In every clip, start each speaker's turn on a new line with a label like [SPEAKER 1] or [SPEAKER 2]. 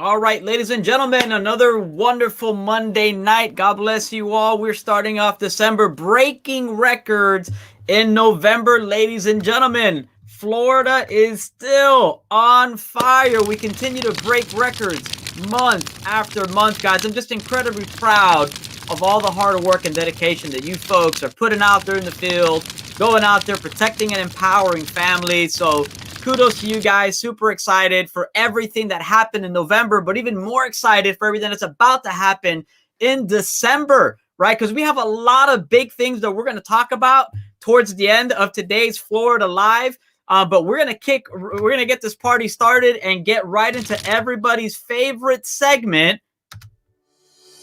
[SPEAKER 1] All right, ladies and gentlemen, another wonderful Monday night. God bless you all. We're starting off December, breaking records in November, ladies and gentlemen. Florida is still on fire. We continue to break records month after month, guys. I'm just incredibly proud of all the hard work and dedication that you folks are putting out there in the field, going out there, protecting and empowering families. So kudos to you guys. Super excited for everything that happened in November, but even more excited for everything that's about to happen in December, right? Because we have a lot of big things that we're going to talk about towards the end of today's Florida Live. But we're going to get this party started and get right into everybody's favorite segment,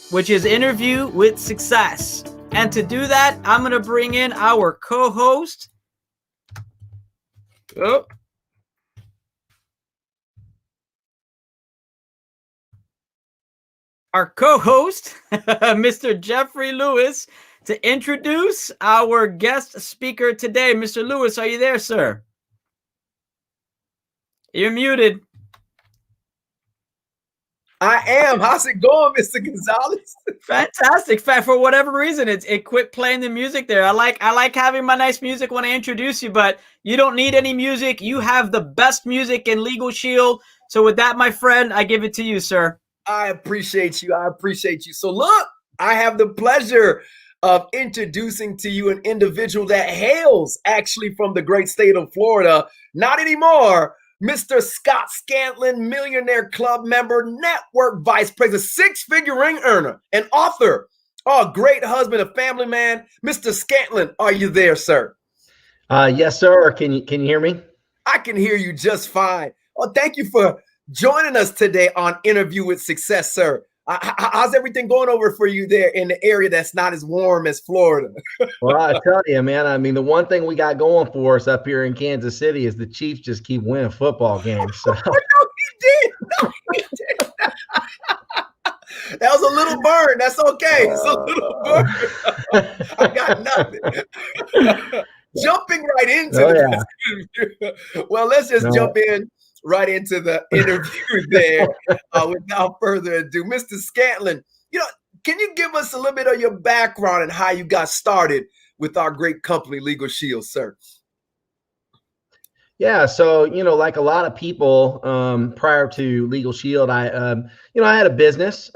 [SPEAKER 1] which is Interview with Success. And to do that, I'm going to bring in our co-host. Our co-host, Mr. Jeffrey Lewis, to introduce our guest speaker today. Mr. Lewis, are you there, sir? You're muted.
[SPEAKER 2] I am. How's it going, Mr. Gonzalez?
[SPEAKER 1] Fantastic. For whatever reason, it quit playing the music there. I like having my nice music when I introduce you, but you don't need any music. You have the best music in Legal Shield. So with that, my friend, I give it to you, sir.
[SPEAKER 2] I appreciate you. So look, I have the pleasure of introducing to you an individual that hails actually from the great state of Florida. Not anymore. Mr. Scott Scantlin, Millionaire Club Member, Network Vice President, six-figure ring earner, and author. Oh, great husband, a family man. Mr. Scantlin, are you there, sir?
[SPEAKER 3] Yes, sir. Can you hear me?
[SPEAKER 2] I can hear you just fine. Oh, thank you for joining us today on Interview with Success, sir. How's everything going over for you there in the area that's not as warm as Florida?
[SPEAKER 3] Well, I tell you, man, I mean, the one thing we got going for us up here in Kansas City is the Chiefs just keep winning football games. So.
[SPEAKER 2] No, he did. That was a little burn. That's okay. It's a little burn. I got nothing. Jumping right into this. Well, let's just jump in right into the interview there without further ado. Mr. Scantlin, can you give us a little bit of your background and how you got started with our great company, Legal Shield, sir?
[SPEAKER 3] Yeah, so like a lot of people, prior to Legal Shield, I had a business,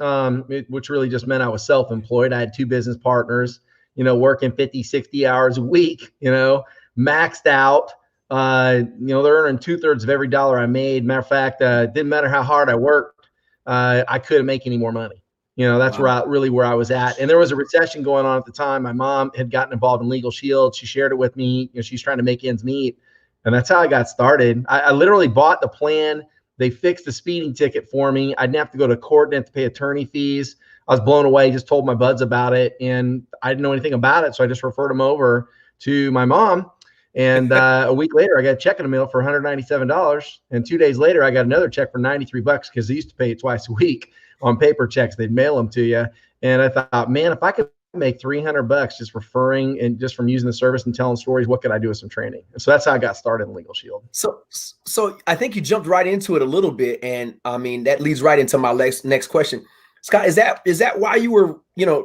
[SPEAKER 3] which really just meant I was self-employed. I had two business partners, working 50, 60 hours a week, maxed out. They're earning 2/3 of every dollar I made. Matter of fact, it didn't matter how hard I worked, I couldn't make any more money. That's wow. where I was at. And there was a recession going on at the time. My mom had gotten involved in Legal Shield. She shared it with me. She's trying to make ends meet. And that's how I got started. I literally bought the plan. They fixed the speeding ticket for me. I didn't have to go to court, didn't have to pay attorney fees. I was blown away, just told my buds about it. And I didn't know anything about it. So I just referred them over to my mom. And a week later, I got a check in the mail for $197. And 2 days later, I got another check for $93 because they used to pay it twice a week on paper checks. They'd mail them to you. And I thought, man, if I could make $300 just referring and just from using the service and telling stories, what could I do with some training? And so that's how I got started in Legal Shield.
[SPEAKER 2] So I think you jumped right into it a little bit. And I mean, that leads right into my next question. Scott, is that why you were,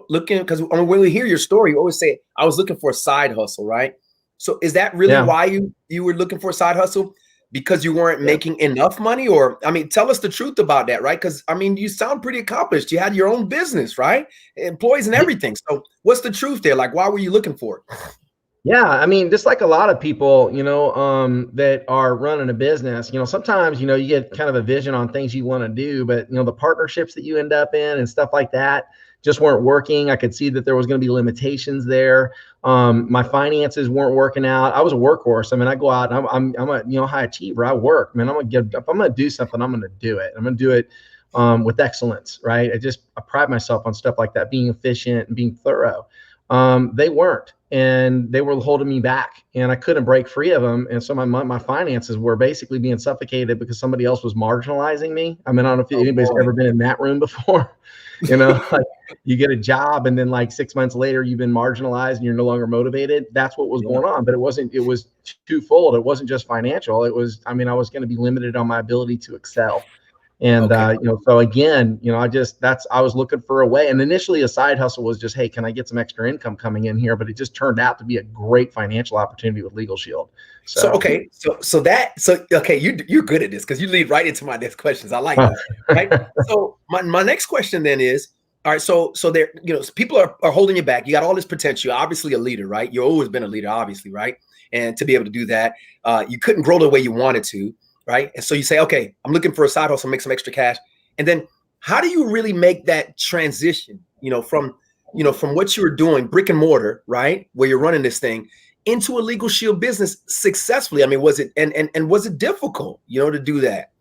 [SPEAKER 2] looking? Because when we hear your story, you always say, I was looking for a side hustle, right? So is that really why you were looking for a side hustle? Because you weren't making enough money? Or, I mean, tell us the truth about that, right? Because, I mean, you sound pretty accomplished. You had your own business, right? Employees and everything. So what's the truth there? Like, why were you looking for it?
[SPEAKER 3] Yeah, I mean, just like a lot of people, that are running a business, sometimes, you get kind of a vision on things you want to do, but, the partnerships that you end up in and stuff like that just weren't working. I could see that there was going to be limitations there. My finances weren't working out. I was a workhorse. I mean, I go out and I'm a, high achiever. I work, man. If I'm going to do something, I'm going to do it. I'm going to do it with excellence, right? I pride myself on stuff like that, being efficient and being thorough. They weren't, and they were holding me back, and I couldn't break free of them. And so my finances were basically being suffocated because somebody else was marginalizing me. I mean, I don't know if anybody's ever been in that room before. Like you get a job and then like 6 months later you've been marginalized and you're no longer motivated. That's what was going on. But it was twofold. It wasn't just financial. It was, I mean, I was going to be limited on my ability to excel. And,
[SPEAKER 2] Okay.
[SPEAKER 3] so again, I was looking for a way. And initially a side hustle was just, hey, can I get some extra income coming in here? But it just turned out to be a great financial opportunity with Legal Shield.
[SPEAKER 2] So
[SPEAKER 3] So,
[SPEAKER 2] okay, okay, you're good at this because you lead right into my next questions. I like this, right? So my next question then is, all right, so there, people are holding you back. You got all this potential. You're obviously a leader, right? You've always been a leader, obviously, right? And to be able to do that, you couldn't grow the way you wanted to, right? And so you say, okay, I'm looking for a side hustle, make some extra cash. And then how do you really make that transition, from what you were doing, brick and mortar, right? Where you're running this thing into a Legal Shield business successfully? I mean, was it and was it difficult, to do that?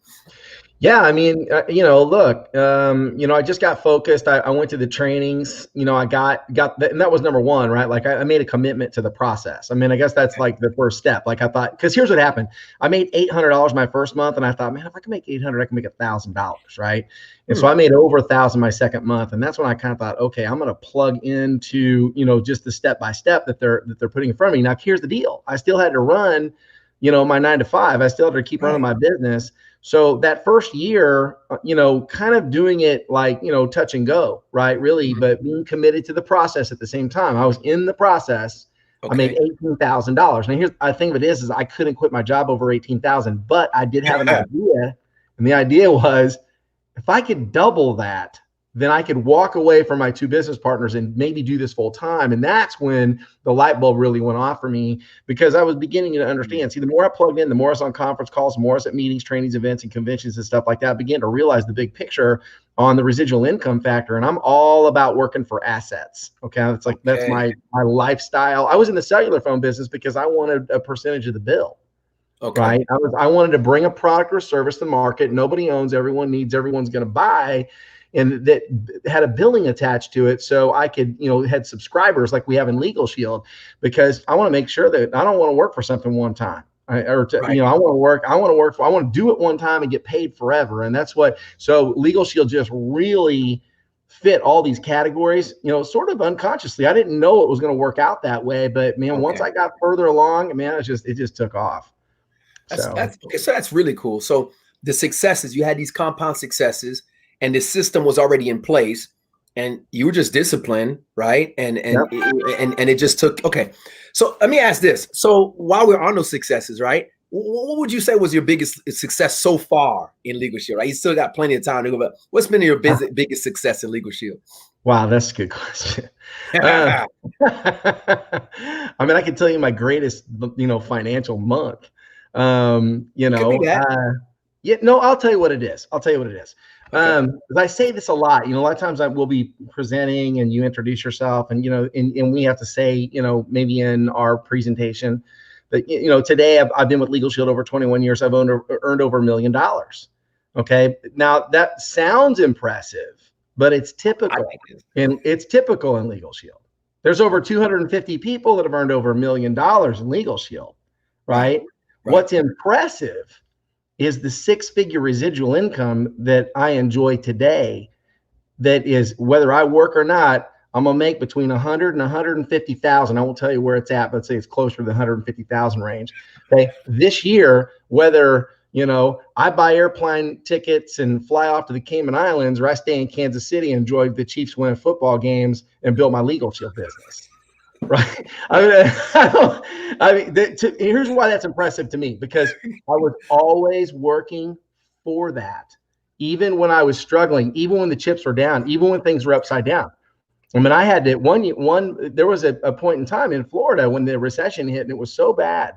[SPEAKER 3] yeah, I mean, look, I just got focused. I went to the trainings, I got that, and that was number one, right? Like I made a commitment to the process. I mean, I guess that's like the first step. Like I thought, because here's what happened. I made $800 my first month, and I thought, man, if I can make 800, I can make $1,000, right? And so I made over 1,000 my second month, and that's when I kind of thought, okay, I'm going to plug into, just the step by step that they're putting in front of me. Now, here's the deal: I still had to run, my 9 to 5. I still had to keep running my business. So that first year, kind of doing it like, touch and go, right? Really, but being committed to the process at the same time. I was in the process. Okay. I made $18,000. Now, I think of it is I couldn't quit my job over 18,000, but I did have an idea. And the idea was, if I could double that, then I could walk away from my two business partners and maybe do this full time. And that's when the light bulb really went off for me, because I was beginning to understand. See, the more I plugged in, the more I was on conference calls, the more I was at meetings, trainings, events, and conventions and stuff like that, I began to realize the big picture on the residual income factor. And I'm all about working for assets. Okay. It's like, that's my lifestyle. I was in the cellular phone business because I wanted a percentage of the bill. Okay. Right. I wanted to bring a product or service to the market. Nobody owns, everyone needs, everyone's going to buy. And that had a billing attached to it, so I could, had subscribers like we have in Legal Shield, because I want to make sure that I don't want to work for something one time. I want to do it one time and get paid forever. And that's so Legal Shield just really fit all these categories, sort of unconsciously. I didn't know it was going to work out that way, but man, once I got further along, man, it just took off.
[SPEAKER 2] So that's really cool. So the successes, you had these compound successes, and the system was already in place, and you were just disciplined, right? And it just took. Okay, so let me ask this. So while we're on those successes, right, what would you say was your biggest success so far in Legal Shield? Right, you still got plenty of time to go, but what's been your biggest success in Legal Shield?
[SPEAKER 3] Wow, that's a good question. I mean, I can tell you my greatest, financial month. I'll tell you what it is. Okay. I say this a lot, a lot of times I will be presenting and you introduce yourself, and, and we have to say, maybe in our presentation that, today I've been with Legal Shield over 21 years. I've earned over $1 million. Okay. Now that sounds impressive, but it's typical. And it's typical in Legal Shield. There's over 250 people that have earned over $1 million in Legal Shield, right? What's impressive is the 6-figure residual income that I enjoy today. That is, whether I work or not, I'm gonna make between 100 and 150,000. I won't tell you where it's at, but let's say it's closer to the 150,000 range. Okay, this year, whether I buy airplane tickets and fly off to the Cayman Islands, or I stay in Kansas City and enjoy the Chiefs winning football games and build my Legal Shield business. Right. Here's why that's impressive to me, because I was always working for that. Even when I was struggling, even when the chips were down, even when things were upside down. I mean, I had to there was a point in time in Florida when the recession hit and it was so bad.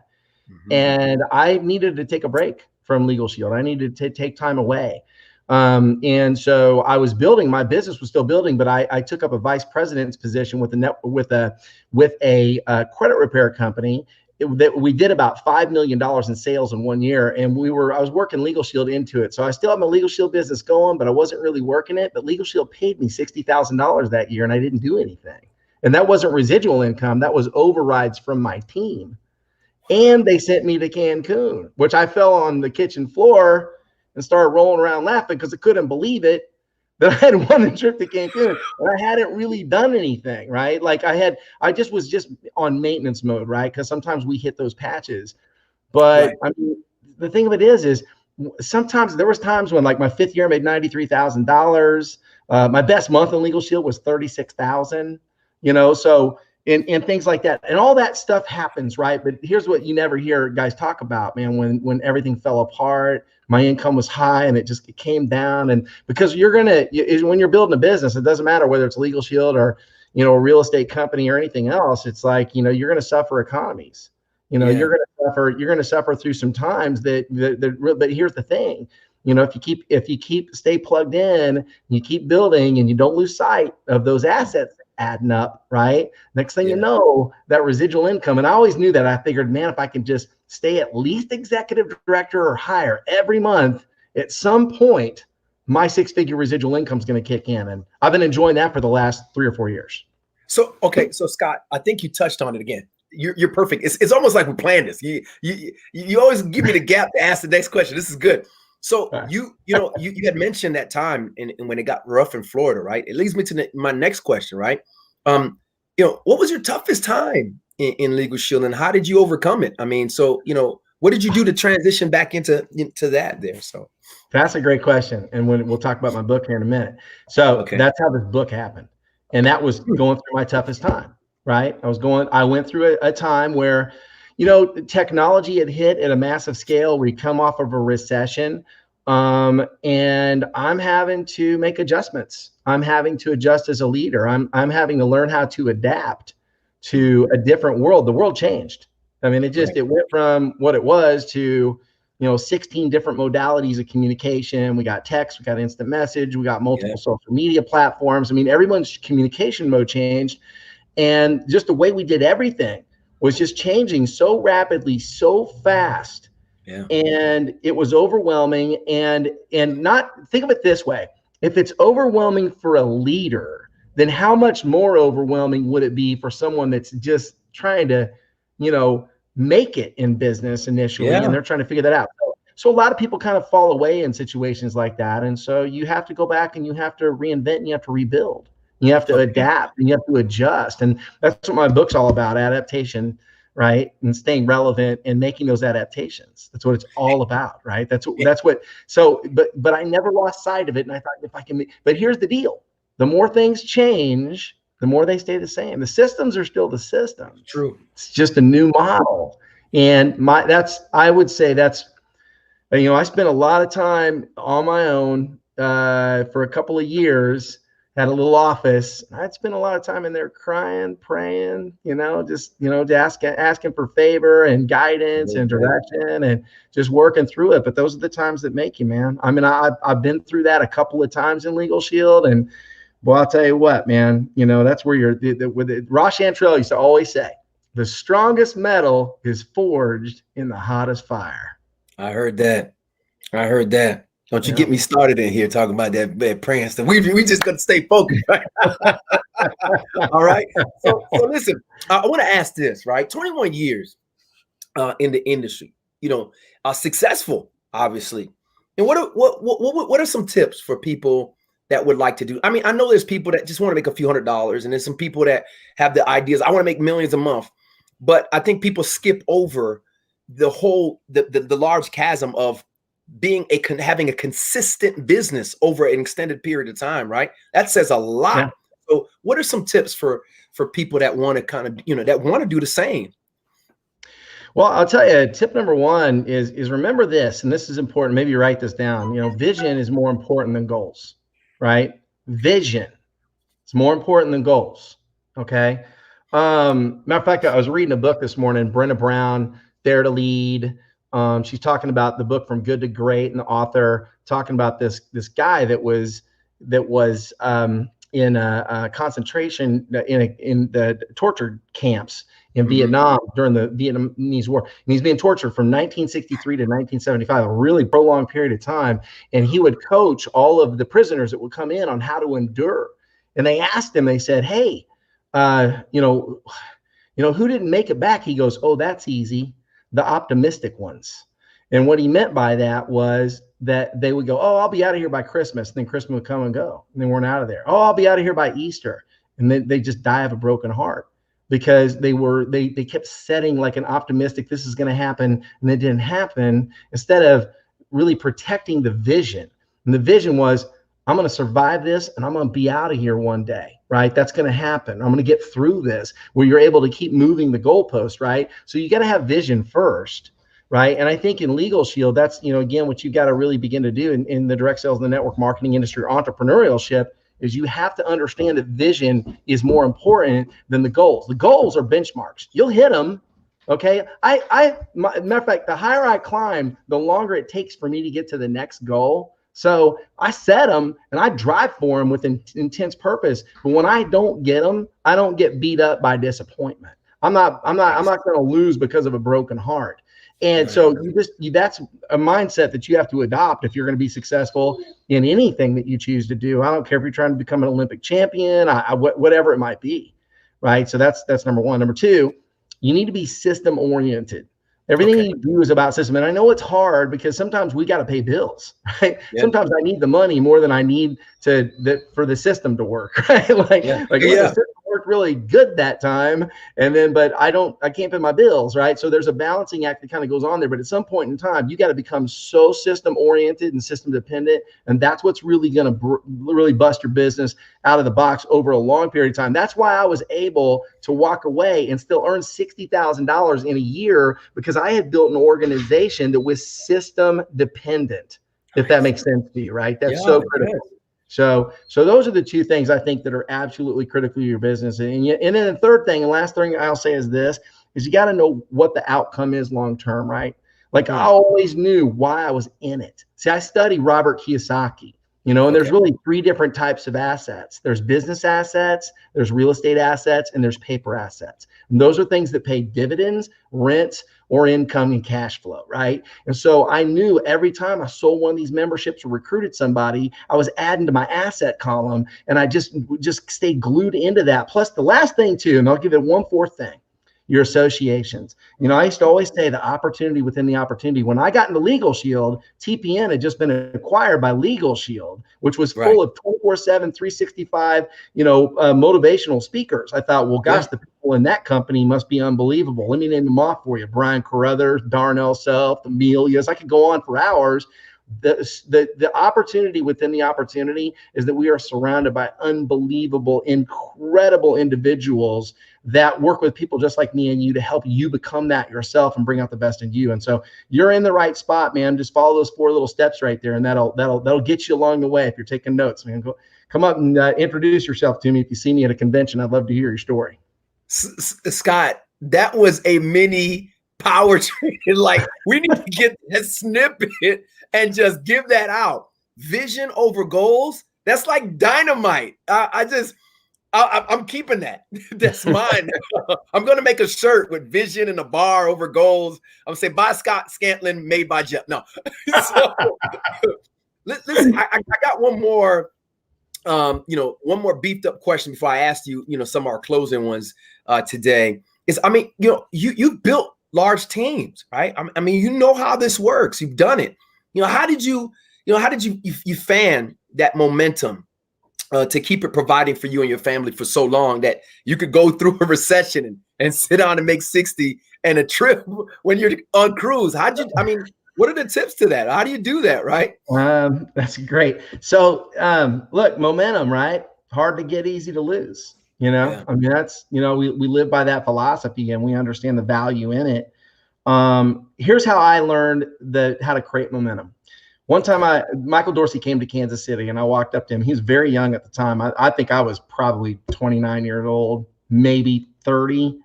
[SPEAKER 3] And I needed to take a break from Legal Shield. I needed to take time away. And so I was building, my business was still building, but I took up a vice president's position with a credit repair company that we did about $5 million in sales in 1 year. And I was working Legal Shield into it. So I still have my Legal Shield business going, but I wasn't really working it. But Legal Shield paid me $60,000 that year, and I didn't do anything. And that wasn't residual income. That was overrides from my team. And they sent me to Cancun, which I fell on the kitchen floor and started rolling around laughing because I couldn't believe it that I had won the trip to Cancun and I hadn't really done anything, right? Like I was just on maintenance mode, right? Because sometimes we hit those patches. But I mean, the thing of it is sometimes there was times when like my 5th year I made $93,000. My best month in Legal Shield was 36,000, so and things like that. And all that stuff happens, right? But here's what you never hear guys talk about, man, when everything fell apart, my income was high and it came down. And because when you're building a business, it doesn't matter whether it's Legal Shield or, a real estate company or anything else. It's like, you're going to suffer economies. You're going to suffer through some times but here's the thing, if you stay plugged in, you keep building and you don't lose sight of those assets adding up, right? Next thing you know, that residual income. And I always knew that. I figured, man, if I can just stay at least executive director or higher every month, at some point, my 6-figure residual income is going to kick in. And I've been enjoying that for the last 3 or 4 years.
[SPEAKER 2] So Scott, I think you touched on it again. You're perfect. It's almost like we planned this. You always give me the gap to ask the next question. This is good. So you had mentioned that time and when it got rough in Florida, right? It leads me to my next question, right? What was your toughest time in Legal Shield and how did you overcome it? I mean, so what did you do to transition back into that there? So
[SPEAKER 3] that's a great question, and we'll talk about my book here in a minute. So that's how this book happened, and that was going through my toughest time. Right. I went through a time where, technology had hit at a massive scale. We come off of a recession, and I'm having to make adjustments. I'm having to adjust as a leader. I'm having to learn how to adapt to a different world. The world changed. I mean, it went from what it was to, 16 different modalities of communication. We got text, we got instant message, we got multiple social media platforms. I mean, everyone's communication mode changed. And just the way we did everything was just changing so rapidly, so fast. Yeah. And it was overwhelming. And not think of it this way. If it's overwhelming for a leader, then how much more overwhelming would it be for someone that's just trying to, make it in business initially, and they're trying to figure that out. So a lot of people kind of fall away in situations like that. And so you have to go back and you have to reinvent and you have to rebuild. You have to adapt and you have to adjust. And that's what my book's all about, adaptation, right? And staying relevant and making those adaptations. That's what it's all about, right? But I never lost sight of it. And I thought but here's the deal. The more things change, the more they stay the same. The systems are still the systems.
[SPEAKER 2] True.
[SPEAKER 3] It's just a new model. And I would say that's, I spent a lot of time on my own for a couple of years. Had a little office. I'd spend a lot of time in there crying, praying, asking for favor and guidance and direction and just working through it. But those are the times that make you, man. I mean, I've been through that a couple of times in Legal Shield, and well, I'll tell you what, man. That's where Ross Chantrell used to always say, the strongest metal is forged in the hottest fire.
[SPEAKER 2] I heard that. Don't you get me started in here talking about that praying stuff. We just got to stay focused, right? All right. So listen, I want to ask this, right? 21 years in the industry, successful, obviously. And what are some tips for people that would like to do? I mean, I know there's people that just want to make a few $100s, and there's some people that have the ideas. I want to make millions a month, but I think people skip over the whole the large chasm of having a consistent business over an extended period of time, right? That says a lot. Yeah. So what are some tips for people that want to kind of, that want to do the same?
[SPEAKER 3] Well, I'll tell you, tip number one is remember this, and this is important. Maybe you write this down. Vision is more important than goals, right? Vision is more important than goals. Okay. Matter of fact, I was reading a book this morning, Brenda Brown, Dare to Lead. She's talking about the book From Good to Great, and the author talking about this guy that was in a concentration in the torture camps in Vietnam during the Vietnamese War, and he's being tortured from 1963 to 1975, a really prolonged period of time. And he would coach all of the prisoners that would come in on how to endure. And they asked him, they said, "Hey, who didn't make it back?" He goes, "Oh, that's easy. The optimistic ones." And what he meant by that was that they would go, "Oh, I'll be out of here by Christmas." And then Christmas would come and go, and they weren't out of there. "Oh, I'll be out of here by Easter." And then they just die of a broken heart because they kept setting like an optimistic, this is going to happen, and it didn't happen. Instead of really protecting the vision. And the vision was, I'm going to survive this and I'm going to be out of here one day, right? That's going to happen. I'm going to get through this, where you're able to keep moving the goalpost, right? So you got to have vision first, right? And I think in Legal Shield, that's, again, what you got to really begin to do in the direct sales and the network marketing industry, or entrepreneurship, is you have to understand that vision is more important than the goals. The goals are benchmarks. You'll hit them. Okay. Matter of fact, the higher I climb, the longer it takes for me to get to the next goal. So I set them and I drive for them with intense purpose. But when I don't get them, I don't get beat up by disappointment. I'm not going to lose because of a broken heart. And so that's a mindset that you have to adopt if you're going to be successful in anything that you choose to do. I don't care if you're trying to become an Olympic champion, whatever it might be. Right. So that's number one. Number two, you need to be system oriented. Everything you do is about system. And I know it's hard because sometimes we got to pay bills, right? Yeah. Sometimes I need the money more than I need for the system to work, right? The system worked really good that time. And then, but I can't pay my bills, right? So there's a balancing act that kind of goes on there. But at some point in time, you got to become so system oriented and system dependent. And that's what's really going to really bust your business out of the box over a long period of time. That's why I was able to walk away and still earn $60,000 in a year, because I had built an organization that was system dependent, if that makes sense to you, right? That's so critical. So those are the two things I think that are absolutely critical to your business. And then the third thing and last thing I'll say is this, is you got to know what the outcome is long-term, right? Like I always knew why I was in it. See, I studied Robert Kiyosaki, and there's really three different types of assets. There's business assets, there's real estate assets, and there's paper assets. And those are things that pay dividends, rents, or income and cash flow, right? And so I knew every time I sold one of these memberships or recruited somebody, I was adding to my asset column, and I just stayed glued into that. Plus the last thing too, and I'll give it one fourth thing, your associations. I used to always say the opportunity within the opportunity. When I got into Legal Shield, TPN had just been acquired by Legal Shield, which was full of 24/7, 365, motivational speakers. I thought, well, gosh, the people in that company must be unbelievable. Let me name them off for you. Brian Carruthers, Darnell Self, Amelia's. I could go on for hours. The opportunity within the opportunity is that we are surrounded by unbelievable, incredible individuals that work with people just like me and you to help you become that yourself and bring out the best in you. And so you're in the right spot, man. Just follow those 4 little steps right there, and that'll get you along the way. If you're taking notes, man, come up and introduce yourself to me. If you see me at a convention, I'd love to hear your story.
[SPEAKER 2] Scott, that was a mini power training. Like, we need to get that snippet and just give that out. Vision over goals. That's like dynamite. I'm keeping that. That's mine. I'm going to make a shirt with vision and a bar over goals. I'm going to say, by Scott Scantlin, made by Jeff. No. So, listen, I got one more, one more beefed up question before I ask you, some of our closing ones today. You built large teams, right? I mean, you know how this works. You've done it. How did you fan that momentum to keep it providing for you and your family for so long that you could go through a recession and sit down and make 60 and a trip when you're on cruise? What are the tips to that? How do you do that, right?
[SPEAKER 3] That's great. So look, momentum, right? Hard to get, easy to lose. That's, we live by that philosophy and we understand the value in it. Here's how I learned how to create momentum. One time Michael Dorsey came to Kansas City and I walked up to him. He was very young at the time. I think I was probably 29 years old, maybe 30.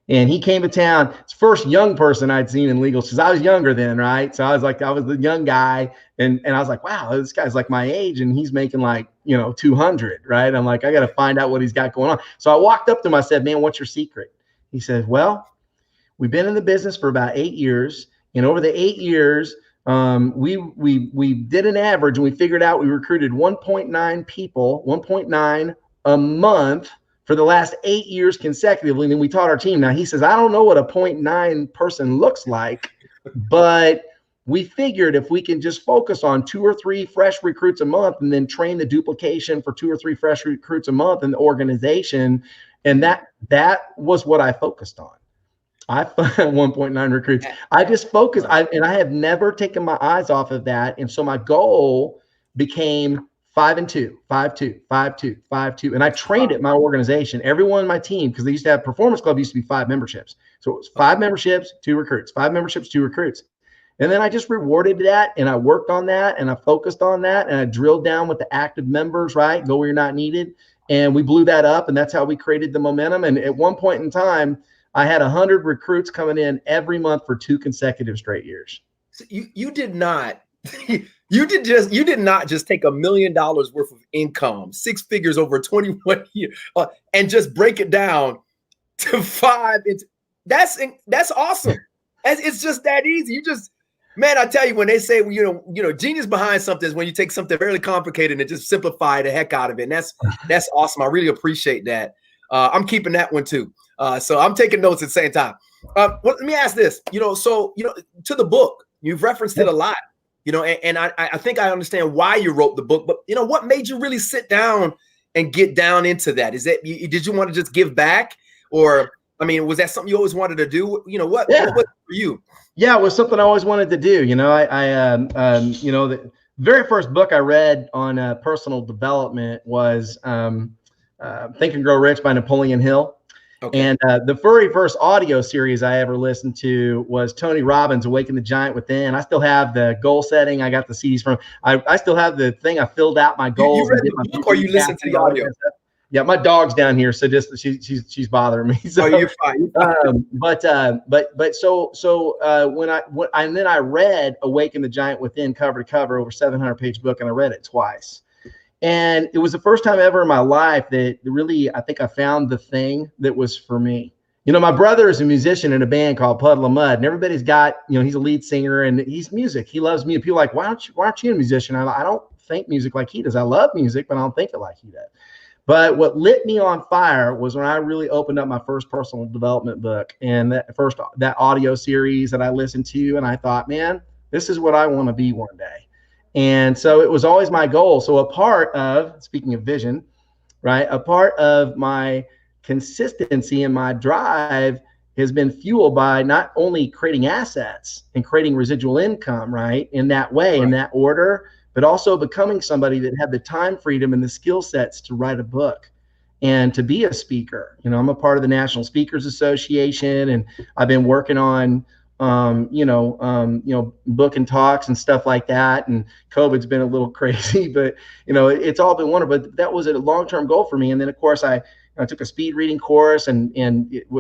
[SPEAKER 3] And he came to town. It's the first young person I'd seen in legal, because I was younger then, right? So I was the young guy. And I was like, wow, this guy's like my age and he's making 200, right? I'm like, I got to find out what he's got going on. So I walked up to him. I said, man, what's your secret? He said, well, we've been in the business for about 8 years. And over the 8 years, we did an average and we figured out we recruited 1.9 a month for the last 8 years consecutively. And then we taught our team. Now he says, I don't know what a 0.9 person looks like, but we figured if we can just focus on 2 or 3 fresh recruits a month and then train the duplication for 2 or 3 fresh recruits a month in the organization. And that was what I focused on. I 1.9 recruits. I just focused. And I have never taken my eyes off of that. And so my goal became 5 and 2, 5-2, 5-2, 5-2. And I trained at my organization, everyone in my team, because they used to have Performance Club used to be 5 memberships. So it was 5 memberships, 2 recruits, 5 memberships, 2 recruits. And then I just rewarded that, and I worked on that, and I focused on that, and I drilled down with the active members, right? Go where you're not needed. And we blew that up, and that's how we created the momentum. And at one point in time, I had 100 recruits coming in every month for 2 consecutive straight years.
[SPEAKER 2] So you did not you did not just take $1 million worth of income, 6 figures over 21 years, and just break it down to 5. That's awesome. It's just that easy. You just, man, I tell you, when they say, you know, genius behind something is when you take something very complicated and just simplify the heck out of it. And that's awesome. I really appreciate that. I'm keeping that one too. So I'm taking notes at the same time. Well, let me ask this, so, to the book, you've referenced it a lot, and I think I understand why you wrote the book, but what made you really sit down and get down into that? Is that, did you want to just give back, or, I mean, was that something you always wanted to do? What was it for you? Yeah,
[SPEAKER 3] it was something I always wanted to do. The very first book I read on personal development was Think and Grow Rich by Napoleon Hill. Okay. And the very first audio series I ever listened to was Tony Robbins' Awaken the Giant Within. I still have the goal setting. I got the CDs from. I still have the thing. I filled out my goals.
[SPEAKER 2] You read the book, or you listened to the audio?
[SPEAKER 3] Yeah, my dog's down here, so just she's bothering me. So
[SPEAKER 2] you're fine.
[SPEAKER 3] But when I read Awaken the Giant Within cover to cover, over 700-page book, and I read it twice. And it was the first time ever in my life that really, I think I found the thing that was for me. My brother is a musician in a band called Puddle of Mud, and everybody's got, he's a lead singer and he's music. He loves music. People are like, why aren't you a musician? I don't think music like he does. I love music, but I don't think it like he does. But what lit me on fire was when I really opened up my first personal development book, and that audio series that I listened to, and I thought, man, this is what I want to be one day. And so it was always my goal. So speaking of vision, right, a part of my consistency and my drive has been fueled by not only creating assets and creating residual income, right, in that way, right, in that order, but also becoming somebody that had the time freedom and the skill sets to write a book and to be a speaker. I'm a part of the National Speakers Association, and I've been working on book and talks and stuff like that. And COVID's been a little crazy, but it's all been wonderful. But that was a long-term goal for me. And then of course I took a speed reading course, and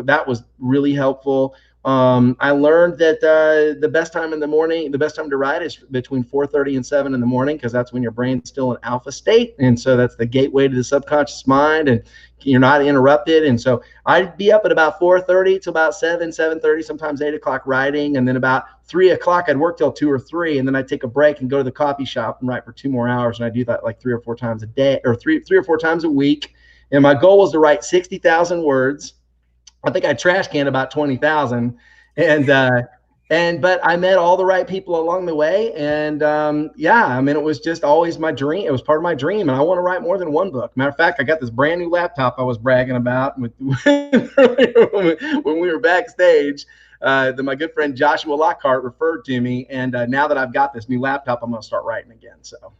[SPEAKER 3] that was really helpful. I learned that the best time in the morning, the best time to write is between 4:30 and 7 in the morning, because that's when your brain's still in alpha state. And so that's the gateway to the subconscious mind, and you're not interrupted. And so I'd be up at about 4:30 to about 7:30, sometimes 8 o'clock writing. And then about 3 o'clock, I'd work till 2 or 3. And then I'd take a break and go to the coffee shop and write for 2 more hours. And I do that like 3 or 4 times a day, or three or 4 times a week. And my goal was to write 60,000 words. I think I trash canned about 20,000, but I met all the right people along the way. And it was just always my dream. It was part of my dream. And I want to write more than 1 book. Matter of fact, I got this brand new laptop I was bragging about when we were backstage, that my good friend Joshua Lockhart referred to me. And now that I've got this new laptop, I'm going to start writing again. So,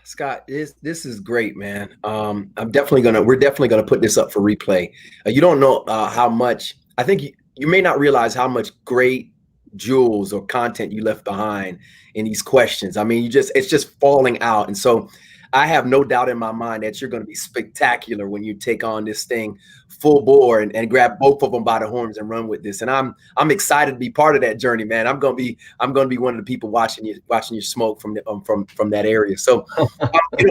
[SPEAKER 2] Scott, this is great, man. we're definitely gonna put this up for replay. You don't know how much. I think you may not realize how much great jewels or content you left behind in these questions. I mean, it's just falling out. And so I have no doubt in my mind that you're going to be spectacular when you take on this thing full bore and grab both of them by the horns and run with this. And I'm excited to be part of that journey, man. I'm going to be one of the people watching you smoke from that area. So,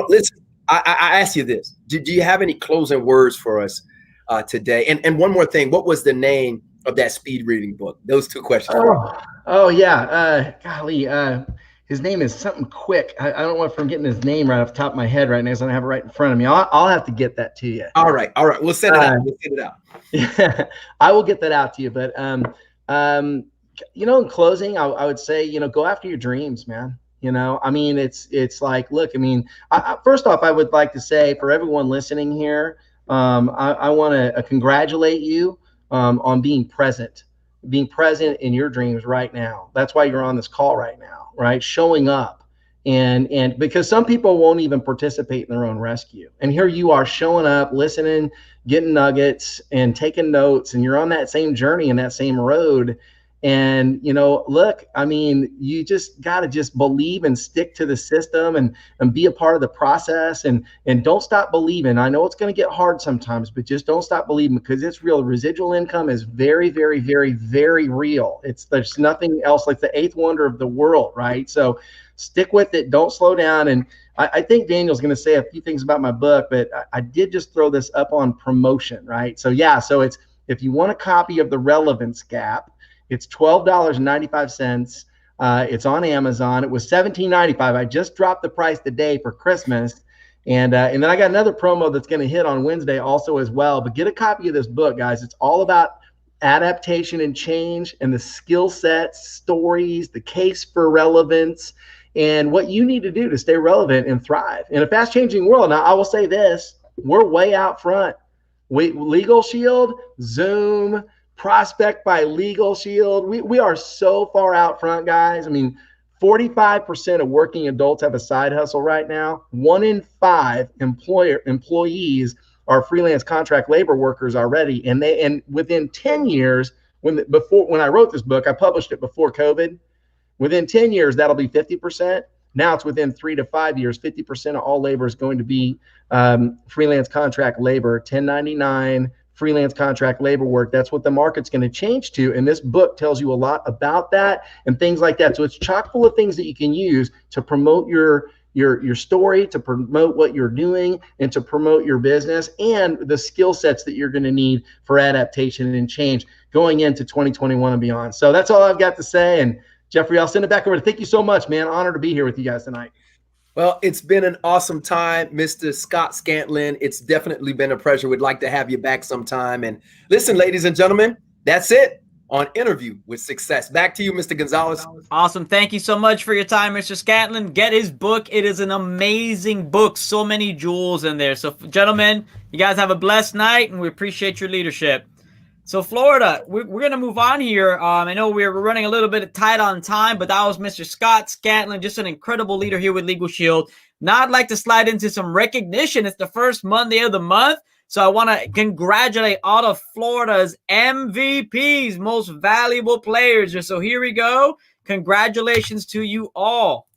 [SPEAKER 2] listen, I ask you this: do you have any closing words for us today? And one more thing: what was the name of that speed reading book? Those 2 questions.
[SPEAKER 3] Golly. His name is something quick. I don't know if I'm getting his name right off the top of my head right now, so I don't have it right in front of me. I'll have to get that to you.
[SPEAKER 2] All right. We'll send it out.
[SPEAKER 3] Yeah, I will get that out to you. But in closing, I would say, go after your dreams, man. I mean, it's like, look, I mean, first off, I would like to say, for everyone listening here, I want to congratulate you on being present being present in your dreams right now. That's why you're on this call right now, right? Showing up. And because some people won't even participate in their own rescue. And here you are showing up, listening, getting nuggets and taking notes, and you're on that same journey and that same road. And, look, I mean, you just got to just believe and stick to the system and be a part of the process and don't stop believing. I know it's going to get hard sometimes, but just don't stop believing, because it's real. Residual income is very, very, very, very real. There's nothing else, like the eighth wonder of the world, right? So stick with it. Don't slow down. And I think Daniel's going to say a few things about my book, but I did just throw this up on promotion, right? So yeah, so it's, if you want a copy of The Relevance Gap, it's $12.95. It's on Amazon. It was $17.95. I just dropped the price today for Christmas. And then I got another promo that's going to hit on Wednesday also as well. But get a copy of this book, guys. It's all about adaptation and change and the skill sets, stories, the case for relevance, and what you need to do to stay relevant and thrive in a fast changing world. Now, I will say this, we're way out front. Legal Shield, Zoom, Prospect by Legal Shield. We are so far out front, guys. I mean, 45% of working adults have a side hustle right now. 1 in 5 employees are freelance contract labor workers already. And within 10 years, when I wrote this book, I published it before COVID. Within 10 years, that'll be 50%. Now it's within 3 to 5 years, 50% of all labor is going to be freelance contract labor, 1099, freelance contract labor work. That's what the market's going to change to. And this book tells you a lot about that and things like that. So it's chock full of things that you can use to promote your story, to promote what you're doing, and to promote your business, and the skill sets that you're going to need for adaptation and change going into 2021 and beyond. So that's all I've got to say. And Jeffrey, I'll send it back over. Thank you so much, man. Honor to be here with you guys tonight.
[SPEAKER 2] Well, it's been an awesome time, Mr. Scott Scantlin. It's definitely been a pleasure. We'd like to have you back sometime. And listen, ladies and gentlemen, that's it on Interview with Success. Back to you, Mr. Gonzalez.
[SPEAKER 1] Awesome. Thank you so much for your time, Mr. Scantlin. Get his book. It is an amazing book. So many jewels in there. So, gentlemen, you guys have a blessed night, and we appreciate your leadership. So, Florida, we're going to move on here. I know we're running a little bit tight on time, but that was Mr. Scott Scantlin, just an incredible leader here with Legal Shield. Now I'd like to slide into some recognition. It's the first Monday of the month, so I want to congratulate all of Florida's MVPs, most valuable players. So here we go. Congratulations to you all.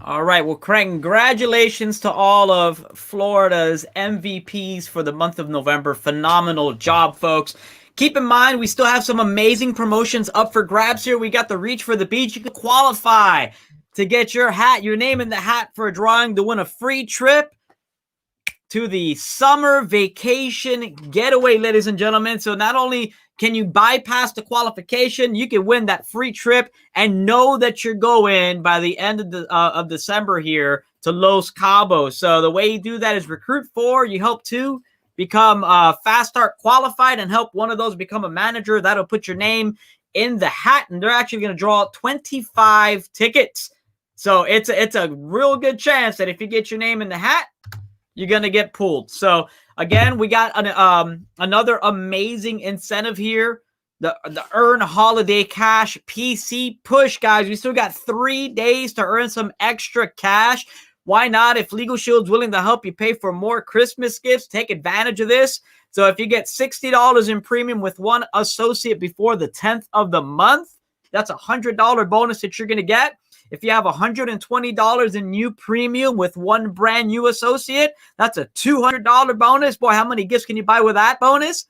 [SPEAKER 1] All right. Well, congratulations to all of Florida's MVPs for the month of November. Phenomenal job, folks. Keep in mind, we still have some amazing promotions up for grabs here. We got the Reach for the Beach. You can qualify to get your name in the hat for a drawing to win a free trip to the summer vacation getaway, ladies and gentlemen. So not only can you bypass the qualification, you can win that free trip and know that you're going by the end of December here to Los Cabos. So the way you do that is recruit 4, you help 2 become fast start qualified and help one of those become a manager. That'll put your name in the hat, and they're actually going to draw 25 tickets. So it's a real good chance that if you get your name in the hat, you're going to get pulled. So again, we got another amazing incentive here. The Earn Holiday Cash PC push, guys. We still got 3 days to earn some extra cash. Why not? If Legal Shield's willing to help you pay for more Christmas gifts, take advantage of this. So if you get $60 in premium with one associate before the 10th of the month, that's a $100 bonus that you're going to get. If you have $120 in new premium with one brand new associate, that's a $200 bonus. Boy, how many gifts can you buy with that bonus?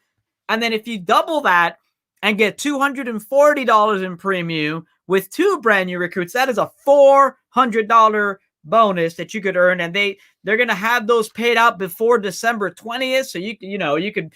[SPEAKER 1] And then if you double that and get $240 in premium with 2 brand new recruits, that is a $400 bonus that you could earn. And they're going to have those paid out before December 20th. So you could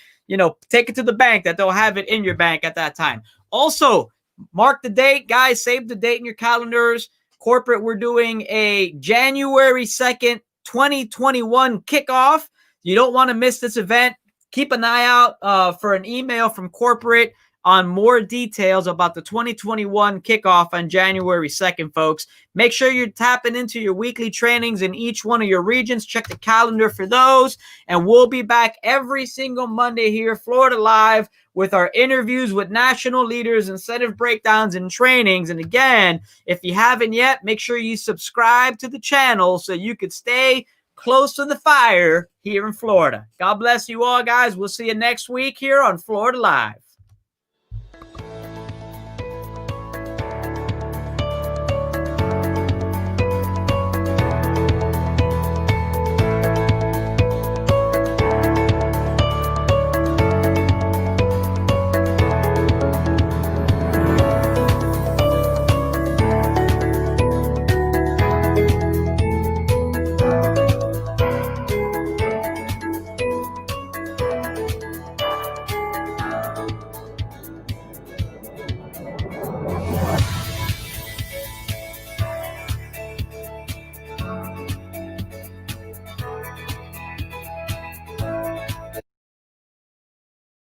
[SPEAKER 1] take it to the bank that they'll have it in your bank at that time. Also, mark the date, guys. Save the date in your calendars. Corporate, we're doing a January 2nd, 2021 kickoff. You don't want to miss this event. Keep an eye out for an email from corporate on more details about the 2021 kickoff on January 2nd, folks. Make sure you're tapping into your weekly trainings in each one of your regions. Check the calendar for those. And we'll be back every single Monday here, Florida Live, with our interviews with national leaders, incentive breakdowns, and trainings. And again, if you haven't yet, make sure you subscribe to the channel so you could stay close to the fire here in Florida. God bless you all, guys. We'll see you next week here on Florida Live.